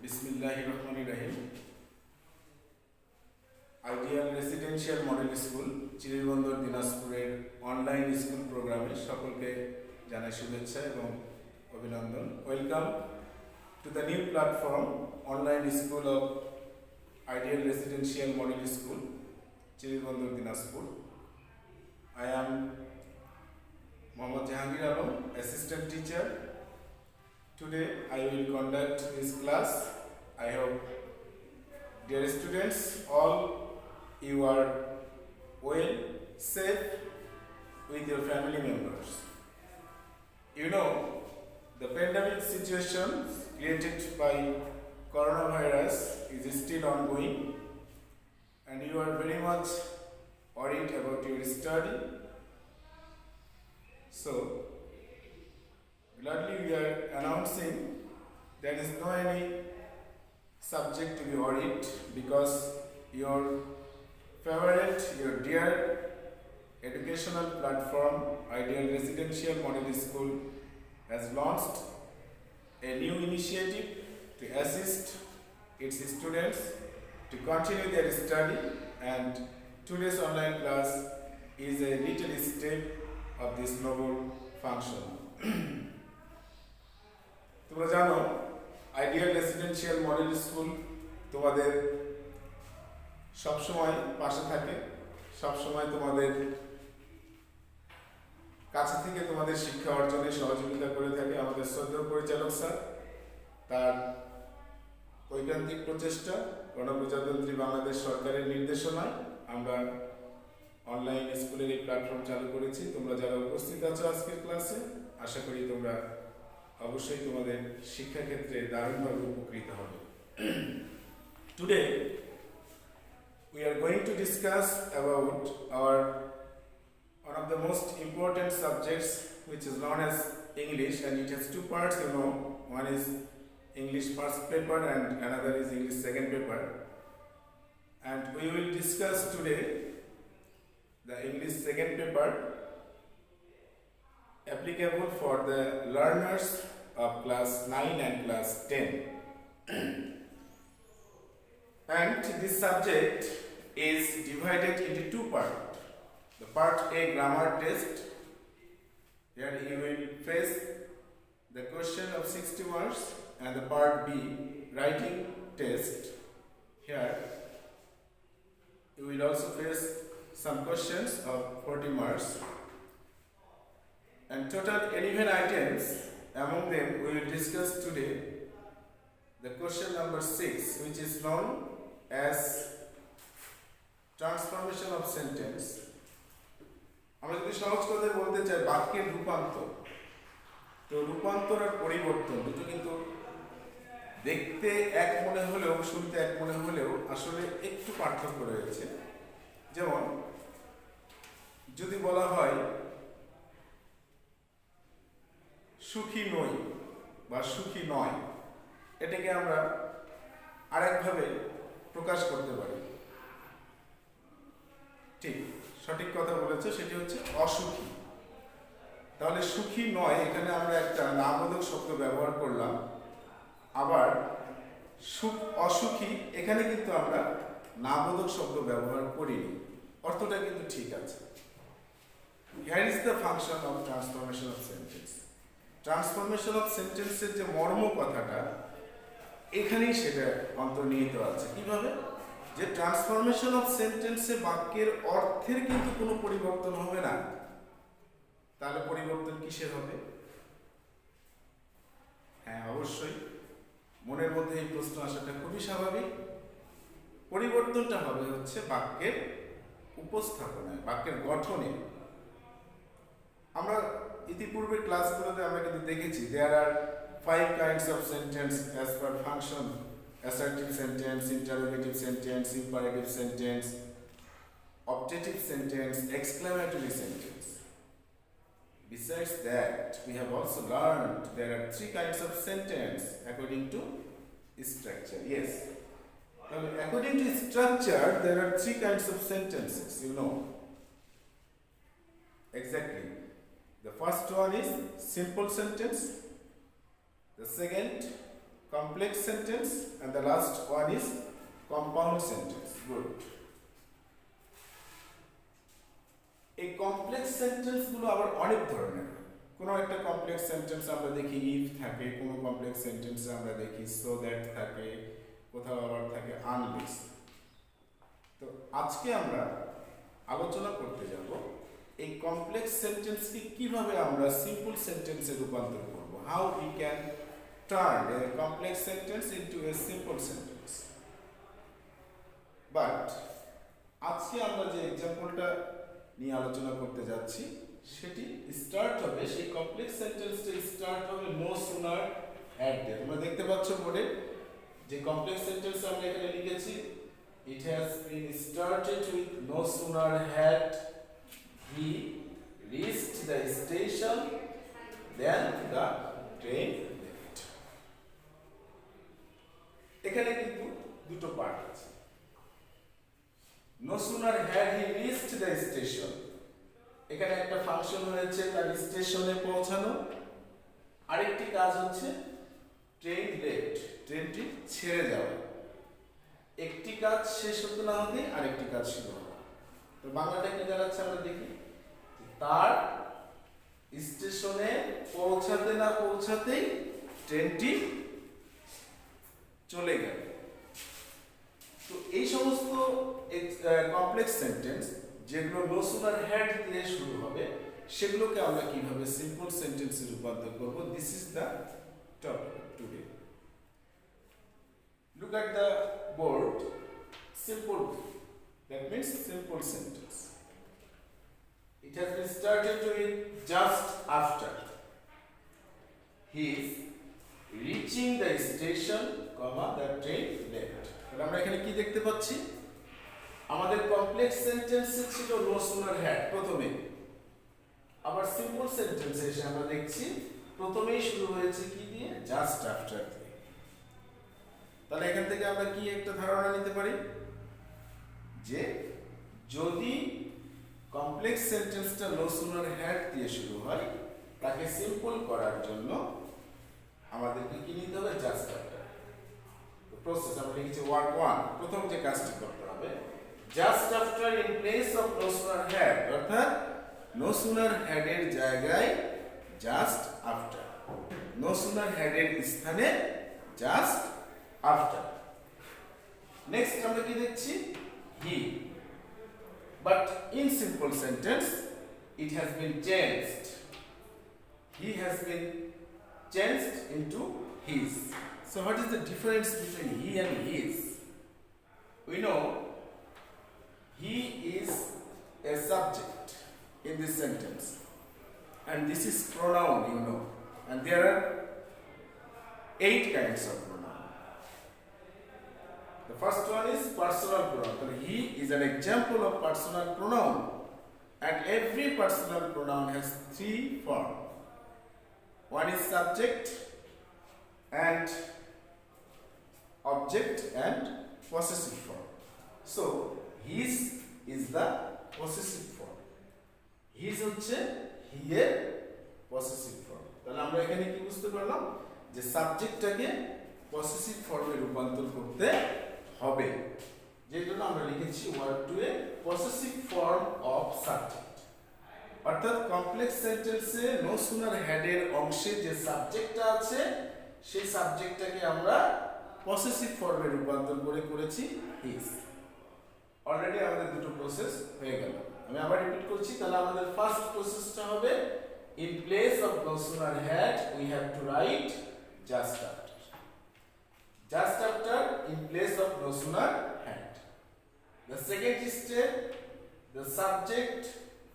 बिस्मिल्लाहिर्रहमानिर्रहीम। Ideal residential model school Chirirbandar দিনাজপুরের online school প্রোগ্রামে সকলকে জানাই শুভেচ্ছা এবং অভিনন্দন। Welcome to the new platform online school of ideal residential model school Chirirbandar Dinajpur. I am Mohammad Jahangir Alam, assistant teacher. Today I will conduct this class. I hope, dear students, all you are well, safe with your family members. You know, the pandemic situation created by coronavirus is still ongoing, and you are very much worried about your study. So, gladly we are announcing there is no any subject to be worried, because your favorite, your dear educational platform Ideal Residential Model School has launched a new initiative to assist its students to continue their study, and today's online class is a little step of this noble function. তোমরা জানো ideal residential model school তোমাদের সবসময় পাশে থাকে, সবসময় তোমাদের কাছে থেকে তোমাদের শিক্ষা অর্জনে সহযোগিতা করে থাকে। আমাদের শ্রদ্ধেয় পরিচালক স্যার তার ঐকান্তিক প্রচেষ্টা, গণপ্রজাতন্ত্রী বাংলাদেশ সরকারের নির্দেশনায় আমরা অনলাইন স্কুলের এই প্ল্যাটফর্ম চালু করেছি। তোমরা যারা উপস্থিত আছো আজকের ক্লাসে, আশা করি তোমরা অবশ্যই তোমাদের শিক্ষাক্ষেত্রে দারুণভাবে উপকৃত হবে। Today we are going to discuss about our one of the most important subjects, which is known as English, and it has two parts, you know. One is English first paper and another is English second paper, and we will discuss today the English second paper applicable for the learners of class 9 and class 10. And this subject is divided into two parts. The part A, grammar test. Here you will face the question of 60 marks, and the part B, writing test. Here you will also face some questions of 40 marks, and total 11 items. Among them we will discuss today the question number 6, which is known as transformation of sentence. আমরা যদি সহজ কথায় বলতে চাই বাক্যের রূপান্তর, তো রূপান্তর আর পরিবর্তন দুটো কিন্তু দেখতে এক মনে হলেও, শুনতে এক মনে হলেও আসলে একটু পার্থক্য রয়েছে। যেমন যদি বলা হয় সুখী নই বা সুখী নয়, এটাকে আমরা আরেকভাবে প্রকাশ করতে পারি। ঠিক, সঠিক কথা বলেছে, সেটি হচ্ছে অসুখী। তাহলে সুখী নয়, এখানে আমরা একটা নামবোধক শব্দ ব্যবহার করলাম। আবার অসুখী, এখানে কিন্তু আমরা নামবোধক শব্দ ব্যবহার করিনি, অর্থটা কিন্তু ঠিক আছে। Here is the function of transformation of sentence. Transformation of সেন্টেন্সের যে মর্ম কথাটা, এখানেই সেটা অন্তর্নিহিত আছে। কিভাবে? যে ট্রান্সফরমেশন অফ সেন্টেন্সে বাক্যের অর্থের কিন্তু কোনো পরিবর্তন হবে না। তাহলে পরিবর্তন কিসের হবে? হ্যাঁ, অবশ্যই মনের মধ্যে এই প্রশ্ন আসাটা খুবই স্বাভাবিক। পরিবর্তনটা হবে হচ্ছে বাক্যের উপস্থাপনায়, বাক্যের গঠনে। আমরা ইতিপূর্বে ক্লাসগুলোতে আমরা কিন্তু দেখেছি there are 5 kinds of sentence as per function: assertive sentence, interrogative sentence, imperative sentence, objective sentence, exclamatory sentence. Besides that, we have also learned there are 3 kinds of sentence according to structure. Yes, well, according to structure there are 3 kinds of sentences, you know. Exactly. The first one is simple sentence, the second complex sentence, and the last one is compound sentence. Good. এই complex sentence গুলো আবার অনেক ধরনের। কোনো একটা complex sentence আমরা দেখি if থাকে, কোনো কমপ্লেক্স সেন্টেন্সে আমরা দেখি সো দ্যাট থাকে, কোথাও আবার থাকে আনলেস। তো আজকে আমরা আলোচনা করতে যাব এই কমপ্লেক্স সেন্টেন্সকে কিভাবে আমরা সিম্পল সেন্টেন্সে রূপান্তর করব। How we can turn A complex sentence into a simple sentence. But আজকে আমরা যে এক্সাম্পলটা নিয়ে আলোচনা করতে যাচ্ছি সেটি স্টার্ট হবে, সেই কমপ্লেক্স সেন্টেন্সটা স্টার্ট হবে নো সুনার হ্যাড দিয়ে। তোমরা দেখতে পাচ্ছ বোর্ডে যে কমপ্লেক্স সেন্টেন্স আমরা এখানে লিখেছি, it has been started with no sooner had he reached the station than the train left. এখানে কিন্তু দুটো পার্ট আছে। no sooner had he reached the station, এখানে একটা ফাংশন হয়েছে তার স্টেশনে পৌঁছানো, আরেকটি কাজ হচ্ছে ট্রেন লেফট, ট্রেনটি ছেড়ে যাওয়া। একটি কাজ শেষ হতে না হতে আরেকটি কাজ শুরু হবে। তো বাংলাটা কি দাঁড়াচ্ছে আমরা দেখি, তার স্টেশনে পৌঁছাতে না পৌঁছাতেই ট্রেনটি চলে গেল। তো এই সমস্ত কমপ্লেক্স সেন্টেন্স যেগুলো নো সুনার হ্যাড দিয়ে শুরু হবে সেগুলোকে আমরা কিভাবে সিম্পল সেন্টেন্সে রূপান্তর করব, this is the topic today. Look at the board. Simple, that means simple sentence. It has been started with just after. He is reaching the station, comma, the train left. তাহলে আমরা এখানে কি দেখতে পাচ্ছি, আমাদের কমপ্লেক্স সেন্টেন্সে ছিল no sooner had প্রথমে, আবার সিম্পল সেন্টেন্সে এসে আমরা দেখছি প্রথমেই শুরু হয়েছে কি দিয়ে, জাস্ট আফটার দিয়ে। তাহলে এখান থেকে আমরা কি একটা ধারণা নিতে পারি যে যদি কমপ্লেক্স সেন্টেন্সটা নো সুনার হ্যাড দিয়ে শুরু হয়, তাকে সিম্পল করার জন্য আমাদেরকে কি নিতে হবে, জাস্ট আফটার। তো প্রসেস আমরা লিখেছি ওয়ার্ড 1, প্রথম যে কাজটি করতে হবে just after in place of no sooner had, অর্থাৎ নো সুনার হ্যাড এর জায়গায় just after, no sooner had এর স্থানে জাস্ট after. Next আমরা কি দেখছি, he, but in simple sentence it has been changed, he has been changed into his. So what is the difference between he and his? We know he is a subject in this sentence and this is pronoun, you know, and there are 8 kinds of pronoun. The first one is personal pronoun. So he is an example of personal pronoun, and every personal pronoun has 3 forms. One is subject and object and possessive form. So his is the possessive form. His হচ্ছে he এর possessive form. তাহলে আমরা এখানে কি বুঝতে পারলাম যে সাবজেক্টটাকে possessive ফর্মে রূপান্তর করতে হবে, যের জন্য আমরা লিখেছি word to a possessive form of subject. অর্থাৎ কমপ্লেক্স সেন্টেন্সে নো সুনার হ্যাড এর অংশে যে সাবজেক্টটা আছে সেই সাবজেক্টটাকে আমরা পসেসিভ ফর্মে রূপান্তর করেছি হিজ। অলরেডি আমাদের দুটো প্রসেস হয়ে গেল। আমি আবার রিপিট করছি, তাহলে আমাদের ফার্স্ট প্রসেসটা হবে in place of no sooner had we have to write just after. Just after in place of no sooner had. The second step, the subject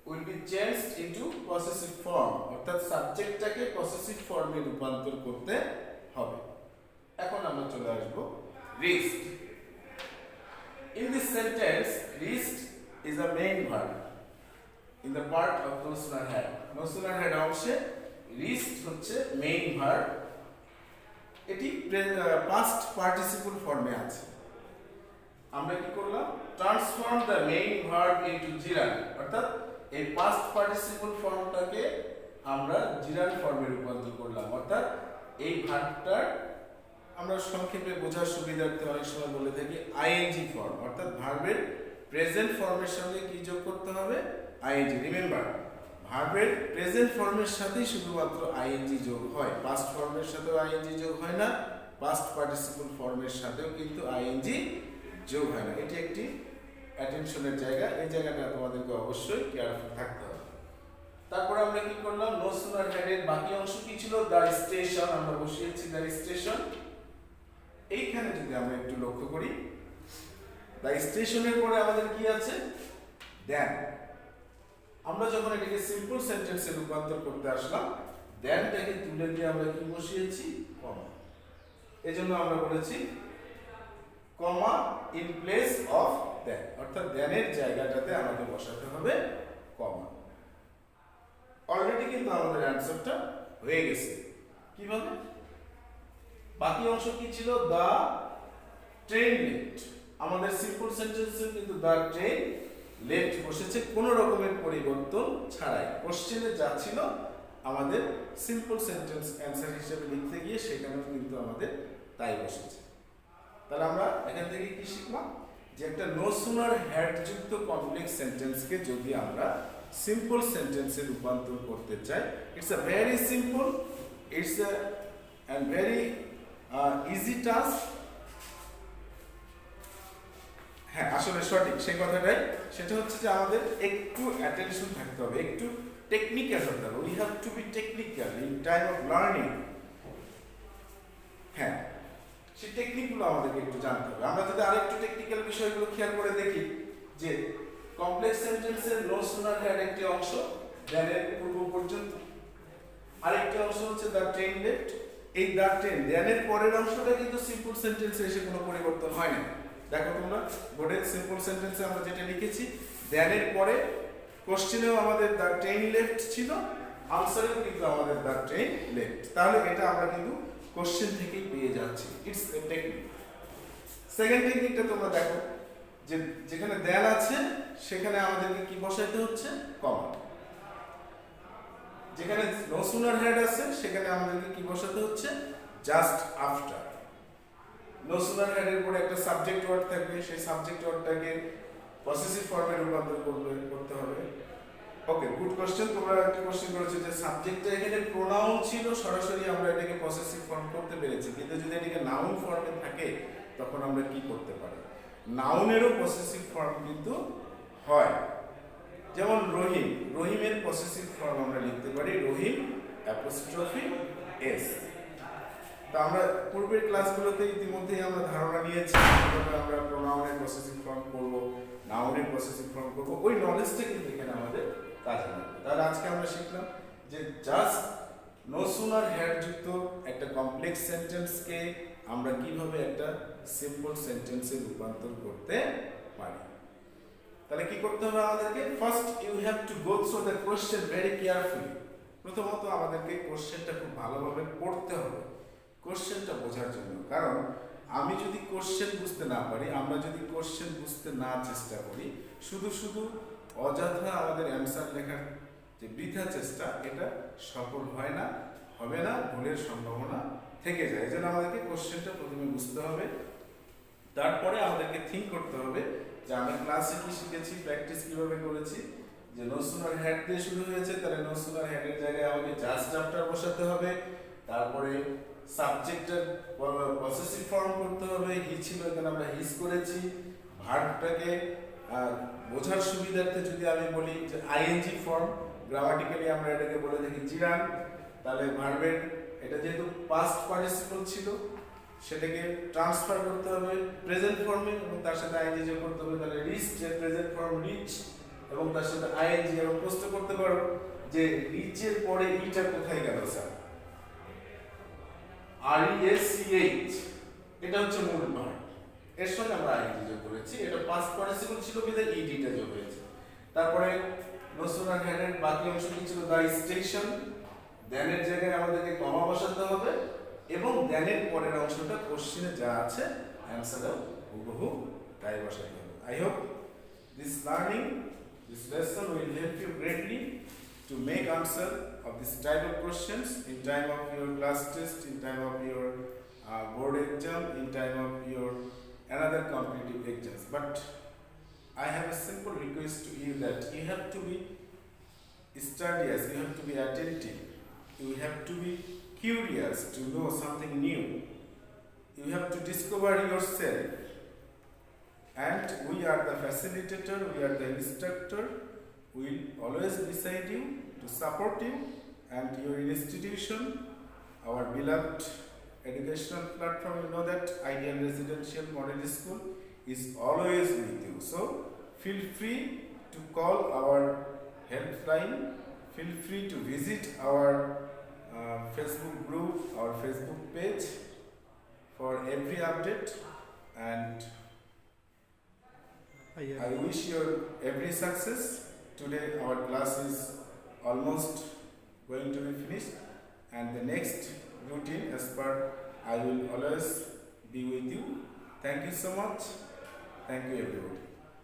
will be changed into possessive form, অর্থাৎ সাবজেক্টটাকে possessive ফর্মে রূপান্তর করতে হবে। এখন আমরা চলে আসব reached. In this sentence, reached is a main verb in the part of no sooner had. No sooner had অংশে reached হচ্ছে main verb, এটি পাস্ট পার্টিসিপল ফর্মে আছে। আমরা কি করলাম, transform the main verb into gerund, অর্থাৎ এই পাস্ট পার্টিসিপল ফর্মটাকে আমরা জিরান ফর্মে রূপান্তর করলাম, অর্থাৎ এই ভার্বটার আমরা সংক্ষেপে বোঝার সুবিধার্থে অনেক সময় বলে থাকি আইএনজি ফর্ম, অর্থাৎ ভার্বের প্রেজেন্ট ফর্মের সঙ্গে কি যোগ করতে হবে? আইএনজি। রিমেম্বার, ভার্বের প্রেজেন্ট ফর্মের সাথেই শুধুমাত্র আইএনজি যোগ হয়, পাস্ট ফর্মের সাথেও আইএনজি যোগ হয় না, পাস্ট পার্টিসিপল ফর্মের সাথেও কিন্তু আইএনজি যোগ হয় না। এটি একটি অ্যাটেনশনের জায়গা, এই জায়গাটা তোমাদেরকে অবশ্যই কেয়ারফুল থাকতে হবে। তারপরে আমরা কি করলাম? নো সুনার হ্যাডের বাকি অংশ কি ছিল? দ্য স্টেশন, আমরা বসিয়েছি দ্য স্টেশন। এইখানে যদি আমরা একটু লক্ষ্য করি, দ্য স্টেশনের পরে আমাদের কি আছে? দেন। আমরা যখন এটাকে সিম্পল সেন্টেন্সে রূপান্তর করতে আসলাম, দেনটাকে তুলে দিয়ে আমরা কি বসিয়েছি? কমা। এজন্য আমরা বলেছি কমা ইন প্লেস অফ দেন, অর্থাৎ দেনের জায়গাটাতে আমাদের বসাতে হবে কমা। অলরেডি কিন্তু আমাদের অ্যানসারটা হয়ে গেছে। কিভাবে? বাকি অংশ কি ছিল? The train left. আমাদের সিম্পল সেন্টেন্সে কিন্তু দ্য ট্রেন লেফট বসেছে কোনো রকমের পরিবর্তন ছাড়াই। কোশ্চেনে যা ছিল আমাদের সিম্পল সেন্টেন্স অ্যান্সার হিসেবে লিখতে গিয়ে সেখানেও কিন্তু আমাদের তাই বসেছে। তাহলে আমরা এখান থেকে কি শিখলাম? যে একটা নো সুনার হ্যাড যুক্ত কমপ্লেক্স সেন্টেন্সকে যদি আমরা সিম্পল সেন্টেন্সে রূপান্তর করতে চাই, it's a very simple, it's a and very easy task। হ্যাঁ, আসলে সঠিক সেই কথাটাই। সেটা হচ্ছে যে আমাদের একটু অ্যাটেনশন থাকতে হবে, একটু টেকনিক্যাল হতে হবে। We have to be technical in time of learning. হ্যাঁ, সেই টেকনিকগুলো আমাদেরকে একটু জানতে হবে। আমরা যদি আরেকটু টেকনিক্যাল বিষয়গুলো খেয়াল করে দেখি, যে কমপ্লেক্স সেন্টেন্সের নো সুনার হ্যাড একটি অংশ দেনের পূর্ব পর্যন্ত, আরেকটি অংশ হচ্ছে দ্য ট্রেন লেফট। এই দ্য ট্রেন দেনের পরের অংশটা কিন্তু সিম্পল সেন্টেন্সে এসে কোনো পরিবর্তন হয় না। দেখো তোমরা বোর্ডের সিম্পল সেন্টেন্সে আমরা যেটা লিখেছি, দেনের পরে কোশ্চেনেও আমাদের দ্য ট্রেন লেফট ছিল, আনসারেও কিন্তু আমাদের দ্য ট্রেন লেফট। তাহলে এটা আমরা কিন্তু কোশ্চেন থেকেই পেয়ে যাচ্ছি। It's a technique. সেকেন্ড টেকনিকটা তোমরা দেখো, যে যেখানে দেন আছে সেখানে আমাদেরকে কি বসাইতে হচ্ছে? কমা। যেখানে নো সুনার হ্যাড আছে সেখানে আমাদেরকে কি বসাতে হচ্ছে? Just after. No sooner had এর পরে একটা সাবজেক্ট ওয়ার্ড থাকবে, সেই সাবজেক্ট ওয়ার্ডটাকে পসেসিভ ফর্মে রূপান্তর করতে হবে। ওকে, গুড কোশ্চেন। তোমরা একটা কোশ্চেন করেছো যে সাবজেক্টটা এখানে প্রোনাউন ছিল, সরাসরি আমরা এটাকে পসেসিভ ফর্ম করতে পেরেছি, কিন্তু যদি এটাকে নাউন ফর্মে থাকে তখন আমরা কি করতে পারি? নাউনেরও পসেসিভ ফর্ম কিন্তু হয়। যেমন রহিম, রহিমের পসেসিভ ফর্ম আমরা লিখতে পারি রহিম অ্যাপোস্ট্রফি এস। তা আমরা পূর্বের ক্লাসগুলোতে ইতিমধ্যেই আমরা ধারণা নিয়েছি কিভাবে আমরা প্রোনাউনের পসেসিভ ফর্ম করব, নাউনের পসেসিভ ফর্ম করব। ওই নলেজটা কিন্তু এখানে আমাদের কাজে লাগবে। তাহলে আজকে আমরা শিখলাম যে জাস্ট নো সুনার হ্যাড যুক্ত একটা কমপ্লেক্স সেন্টেন্সকে আমরা কিভাবে একটা সিম্পল সেন্টেন্সে রূপান্তর করতে পারি। তাহলে কি করতে হবে আমাদেরকে? First you have to go through the question very carefully. প্রথমত আমাদেরকে কোশ্চেনটা খুব ভালোভাবে পড়তে হবে, কোশ্চেনটা বোঝার জন্য। কারণ আমি যদি কোশ্চেন বুঝতে না পারি, আমরা যদি কোশ্চেন বুঝতে না চেষ্টা করি, শুধু শুধু অযথা আমাদের অ্যান্সার লেখার যে বৃথা চেষ্টা, এটা সফল হয় না, হবে না, ভুলের সম্ভাবনা থেকে যায়। এই জন্য আমাদেরকে কোশ্চেনটা প্রথমে বুঝতে হবে, তারপরে আমাদেরকে থিঙ্ক করতে হবে যে আমি ক্লাসে কি শিখেছি, প্র্যাকটিস কিভাবে করেছি। যে নো সুনার হ্যাড দিয়ে শুরু হয়েছে, তাহলে নো সুনার হ্যাডের জায়গায় আমাকে জাস্ট আফটার বসাতে হবে। তারপরে সাবজেক্টের পসেসিভ ফর্ম করতে হবে, হি ছিল এখানে আমরা হিজ করেছি। ভার্বটাকে বোঝার সুবিধার্থে যদি আমি বলি যে আইএনজি ফর্ম, গ্রামাটিক্যালি আমরা এটাকে বলে থাকি জিরান। তাহলে ভার্বের এটা যেহেতু পাস্ট পার্টিসিপল ছিল, সেটাকে ট্রান্সফার করতে হবে প্রেজেন্ট ফর্মে এবং তার সাথে আইএনজি যোগ করতে হবে। তাহলে রিচড এর প্রেজেন্ট ফর্ম রিচ এবং তার সাথে আইএনজি। এবং প্রশ্ন করতে পারো যে রিচের পরে ইটা কোথায় গেল স্যার? RESCH, এটা হচ্ছে মূল ভার্ব, এর সঙ্গে আমরা আইএনজি যোগ করেছি। এটা পাস্ট পার্টিসিপল ছিল বিধায় ইডিটা যোগ হয়েছে। তারপরে নো সুনার হ্যাডের বাকি অংশ কি ছিল? The station. দেনের জায়গায় আমাদেরকে কমা বসাতে হবে এবং দেনের পরের অংশটা কোশ্চেনে যা আছে অ্যান্সারও হুবহু তাই বসাতে হবে। I hope this learning, this lesson will help you greatly to make answer of this type of questions in time of your class test, in time of your board exam, in time of your another competitive exams. But I have a simple request to you that you have to be studious, you have to be attentive, you have to be curious to know something new, you have to discover yourself. And we are the facilitator, we are the instructor, we will always beside you to support you and your institution, our beloved educational platform. You know that Ideal Residential Model School is always with you. So feel free to call our helpline, feel free to visit our Facebook group, our Facebook page for every update, and I wish you every success. Today our class is almost going to be finished, and the next routine as per I will always be with you. Thank you so much. Thank you everybody.